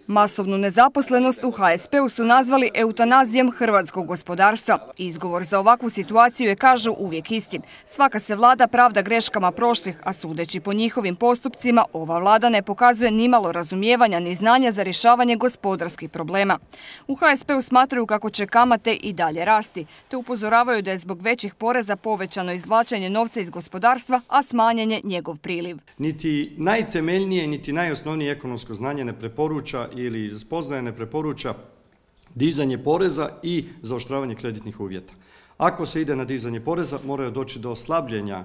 Masovnu nezaposlenost u HSP-u su nazvali eutanazijom hrvatskog gospodarstva. Izgovor za ovakvu situaciju je, kažu, uvijek isti. Svaka se vlada pravda greškama prošlih, a sudeći po njihovim postupcima, ova vlada ne pokazuje nimalo razumijevanja ni znanja za rješavanje gospodarskih problema. U HSP-u smatraju kako će kamate i dalje rasti, te upozoravaju da je zbog većih poreza povećano izvlačenje novca iz gospodarstva, a smanjenje njegov priliv. Niti najtemeljnije, niti najosnovnije ekonomsko znanje ne preporuča ili spoznaje ne preporuča dizanje poreza i zaoštravanje kreditnih uvjeta. Ako se ide na dizanje poreza, moraju doći do slabljenja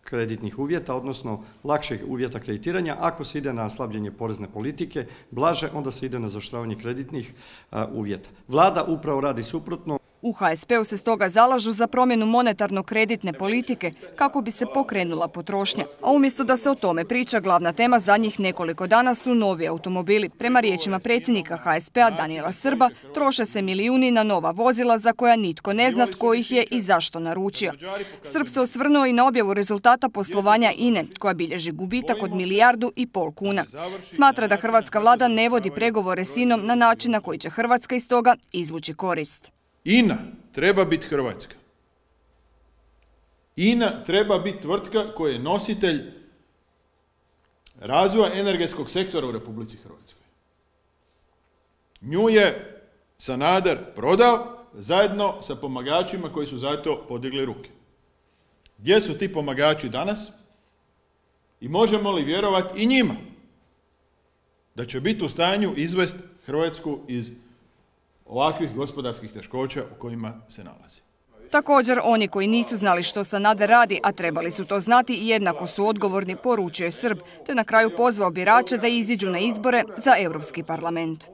kreditnih uvjeta, odnosno lakših uvjeta kreditiranja. Ako se ide na slabljenje porezne politike, blaže, onda se ide na zaoštravanje kreditnih uvjeta. Vlada upravo radi suprotno. U HSP-u se stoga zalažu za promjenu monetarno-kreditne politike kako bi se pokrenula potrošnja. A umjesto da se o tome priča, glavna tema zadnjih nekoliko dana su novi automobili. Prema riječima predsjednika HSP-a Danijela Srba, troše se milijuni na nova vozila za koja nitko ne zna tko ih je i zašto naručio. Srb se osvrnuo i na objavu rezultata poslovanja INE, koja bilježi gubitak od 1,5 milijardu kuna. Smatra da hrvatska vlada ne vodi pregovore s INom na način na koji će Hrvatska iz toga izvući korist. INA treba biti hrvatska. INA treba biti tvrtka koja je nositelj razvoja energetskog sektora u Republici Hrvatskoj. Nju je Sanader prodao zajedno sa pomagačima koji su za to podigli ruke. Gdje su ti pomagači danas? I možemo li vjerovati i njima da će biti u stanju izvesti Hrvatsku iz ovakvih gospodarskih teškoća u kojima se nalazi. Također, oni koji nisu znali što Sanader radi, a trebali su to znati, jednako su odgovorni, poručio je Srb, te na kraju pozvao birače da iziđu na izbore za Europski parlament.